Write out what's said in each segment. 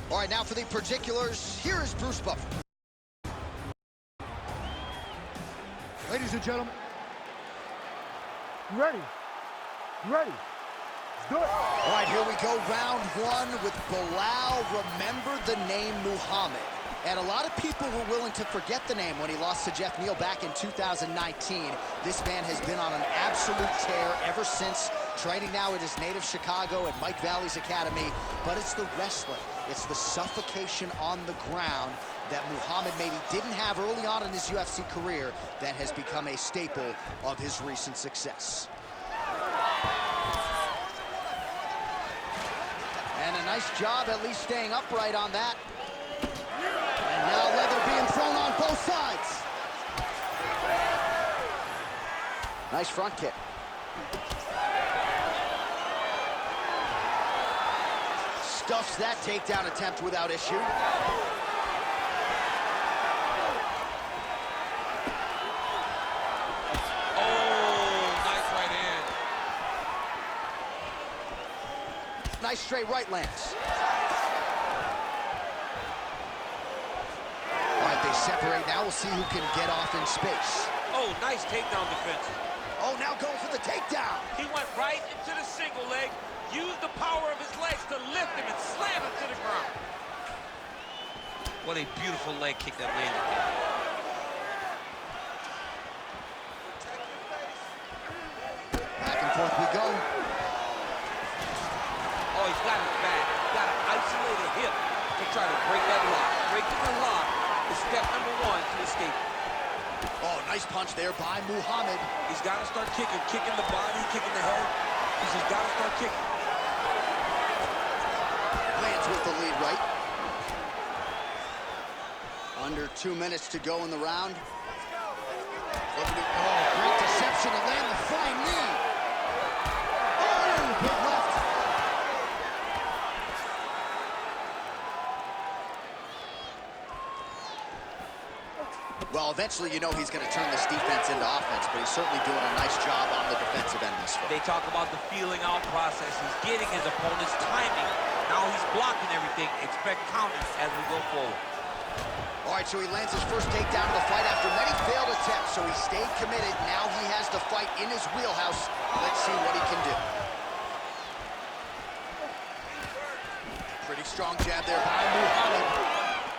All right, now for the particulars, here is Bruce Buffer. Ladies and gentlemen, you ready? You ready? Let's do it. All right, here we go, round one with Belal. Remember the name Muhammad. And a lot of people were willing to forget the name when he lost to Jeff Neal back in 2019. This man has been on an absolute tear ever since, training now at his native Chicago at Mike Valley's Academy. But it's the wrestling, it's the suffocation on the ground that Muhammad maybe didn't have early on in his UFC career that has become a staple of his recent success. And a nice job at least staying upright on that. And now leather being thrown on both sides. Nice front kick. Stuffs that takedown attempt without issue. Nice straight right lands. All right, they separate now. We'll see who can get off in space. Oh, nice takedown defense. Oh, now going for the takedown. He went right into the single leg, used the power of his legs to lift him and slam him to the ground. What a beautiful leg kick that landed there. Back and forth we go. Oh, he's got his back. He's got an isolated hip to try to break that lock. Breaking the lock is step number one to escape. Oh, nice punch there by Muhammad. He's got to start kicking. Kicking the body, kicking the head. He's just got to start kicking. Lands with the lead right. Under 2 minutes to go in the round. Oh, great deception to land the flying knee. Oh, big left. Well, eventually, you know he's going to turn this defense into offense, but he's certainly doing a nice job on the defensive end this fight. They talk about the feeling out process. He's getting his opponent's timing. Now he's blocking everything. Expect counters as we go forward. All right, so he lands his first takedown of the fight after many failed attempts, so he stayed committed. Now he has the fight in his wheelhouse. Let's see what he can do. Pretty strong jab there by Muhammad.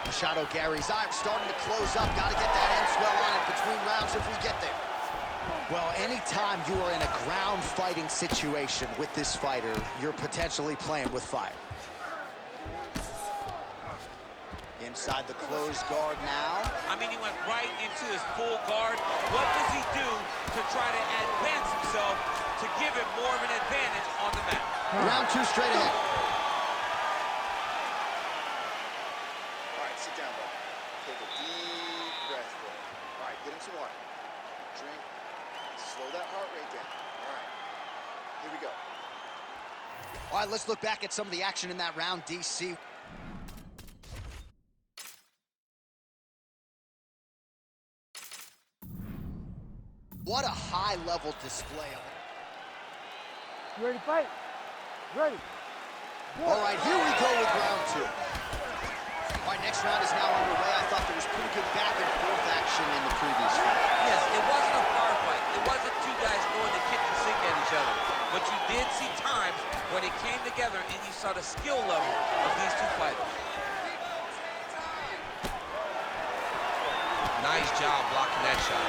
Machado Gary's eye starting to close up. Got to get that end swell on it between rounds if we get there. Well, anytime you are in a ground fighting situation with this fighter, you're potentially playing with fire. Inside the closed guard now. I mean, he went right into his full guard. What does he do to try to advance himself to give him more of an advantage on the mat? Round two straight ahead. All right, sit down, bro. Take a deep breath, bro. All right, get him some water. Drink. Slow that heart rate down. All right, here we go. All right, let's look back at some of the action in that round, DC. What a high-level display of it. You ready to fight? Ready. All right, here we go with round two. All right, next round is now underway. I thought there was pretty good back-and-forth action in the previous fight. Yes, it wasn't a bar fight. It wasn't two guys going to kick and sink at each other. But you did see times when it came together and you saw the skill level of these two fighters. Nice job blocking that shot.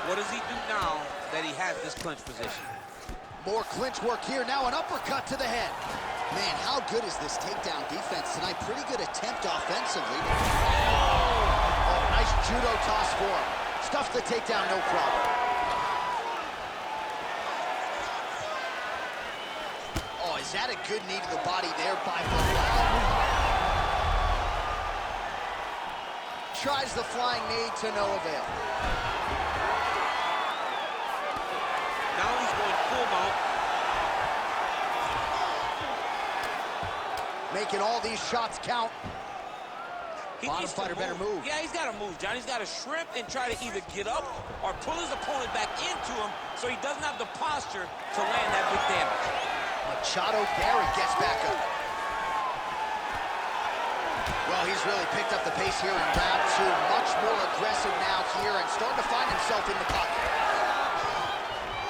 What does he do now that he has this clinch position? More clinch work here. Now an uppercut to the head. Man, how good is this takedown defense tonight? Pretty good attempt offensively. Oh, nice judo toss for him. Stuffs the takedown, no problem. Oh, is that a good knee to the body there by Belal? Tries the flying knee to no avail. Now he's going full mount. Making all these shots count. Bottom needs to fighter better move. Yeah, he's got to move, John. He's got to shrimp and try to either get up or pull his opponent back into him so he doesn't have the posture to land that big damage. Machado Garry gets back up. Well, he's really picked up the pace here in round 2. Much more aggressive now here and starting to find himself in the pocket.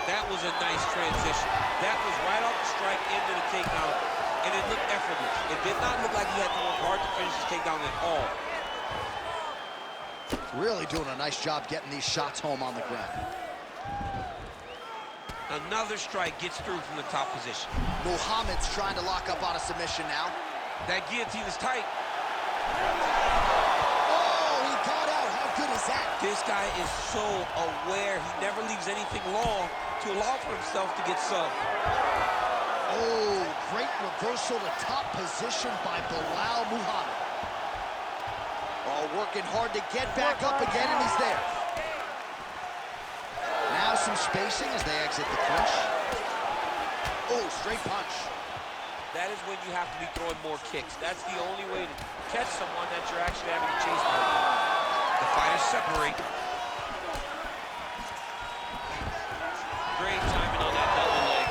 That was a nice transition. That was right off the strike into the takedown, and it looked effortless. It did not look like he had to work hard to finish his takedown at all. Really doing a nice job getting these shots home on the ground. Another strike gets through from the top position. Muhammad's trying to lock up on a submission now. That guillotine is tight. Oh, he got out. How good is that? This guy is so aware. He never leaves anything long to allow for himself to get subbed. Oh, great reversal to top position by Belal Muhammad. Oh, working hard to get back up again, and he's there. Now some spacing as they exit the clinch. Oh, straight punch. That is when you have to be throwing more kicks. That's the only way to catch someone that you're actually having to chase for. The fighters separate. Great timing on that double leg.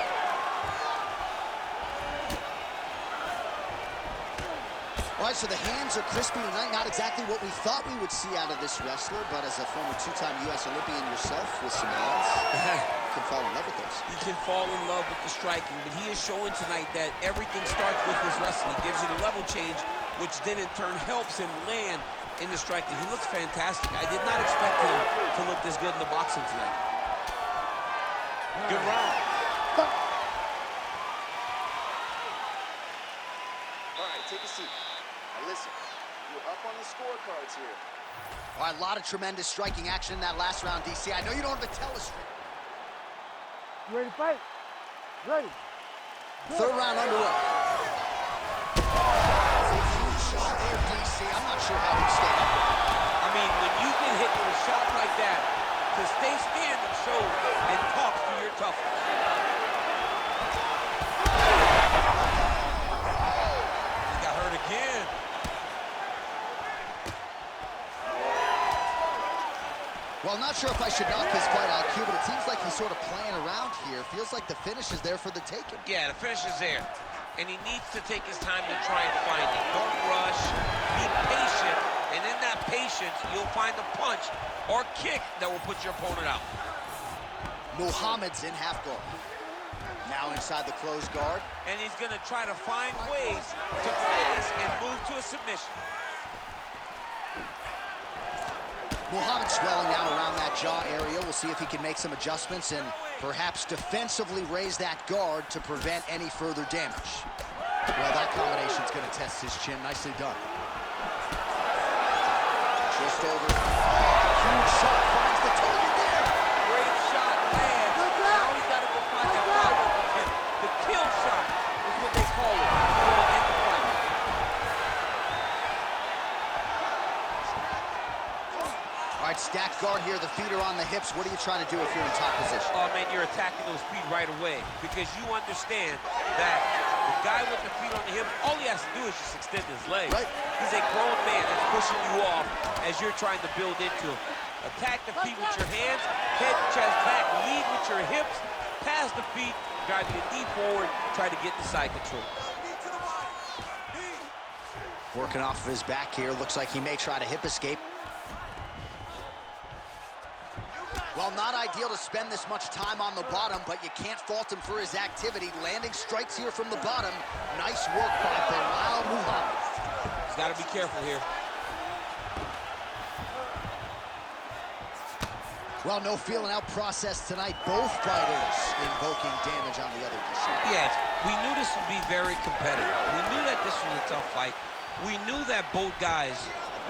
All right, so the hands are crispy tonight. Not exactly what we thought we would see out of this wrestler, but as a former 2-time U.S. Olympian yourself with some hands, you can fall in love with those. He can fall in love with the striking, but he is showing tonight that everything starts with his wrestling. Gives you the level change, which then in turn helps him land in the striking. He looks fantastic. I did not expect him to look this good in the boxing tonight. Good round. All right, take a seat. Now listen, you're up on the scorecards here. All right, a lot of tremendous striking action in that last round, DC. I know you don't have a telestream. You ready to fight? Ready. Third round underway. Huge shot there, DC. I'm not sure how he stayed up. I mean, when you get hit with a shot like that, to stay standing shows and talks to your toughness. He got hurt again. Well, I'm not sure if I should knock his fight IQ, but it seems like he's sort of playing around here. Feels like the finish is there for the taking. Yeah, the finish is there. And he needs to take his time to try and find it. Don't rush. Be patient. And in that patience, you'll find the punch or kick that will put your opponent out. Muhammad's in half guard. Now inside the closed guard. And he's going to try to find ways to pass and move to a submission. Muhammad swelling now around that jaw area. We'll see if he can make some adjustments and perhaps defensively raise that guard to prevent any further damage. Well, that combination's going to test his chin. Nicely done. Just over. Huge shot finds the target there. Great shot lands. Now he's got to go find that follow-up kick. The kill shot is what they call it. In the fight. All right, stacked guard here. The feet are on the hips. What are you trying to do if you're in top position? Oh, man, you're attacking those feet right away because you understand that the guy with the feet on the hips, all he has to do is just extend his legs. Right. He's a grown man that's pushing you off as you're trying to build into him. Attack the feet with your hands, head, chest, back, lead with your hips, pass the feet, drive your knee forward, try to get the side control. Working off of his back here. Looks like he may try to hip escape. Well, not ideal to spend this much time on the bottom, but you can't fault him for his activity. Landing strikes here from the bottom. Nice work by Belal Muhammad. He's got to be careful here. Well, no feeling out process tonight. Both fighters invoking damage on the other side. Yes, we knew this would be very competitive. We knew that this was a tough fight. We knew that both guys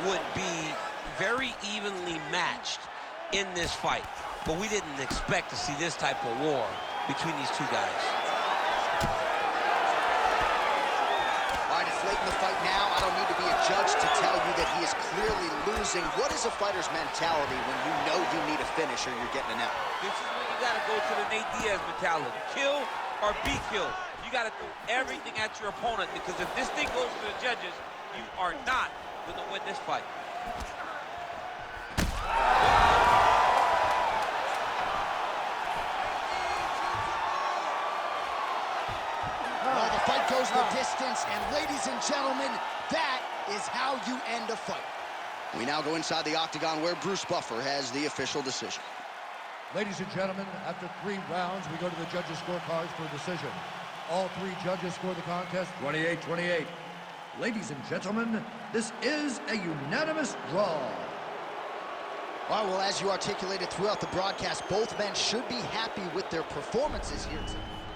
would be very evenly matched in this fight, but we didn't expect to see this type of war between these two guys. All right, it's late in the fight now. I don't need to be a judge to tell you that he is clearly losing. What is a fighter's mentality when you know you need a finish or you're getting an out? This is when you got to go to the Nate Diaz mentality. Kill or be killed. You got to throw everything at your opponent because if this thing goes to the judges, you are not going to win this fight. Well, the fight goes the distance, and ladies and gentlemen, that is how you end a fight. We now go inside the octagon where Bruce Buffer has the official decision. Ladies and gentlemen, after 3 rounds, we go to the judges' scorecards for a decision. All 3 judges score the contest 28-28. Ladies and gentlemen, this is a unanimous draw. All right, well, as you articulated throughout the broadcast, both men should be happy with their performances here tonight.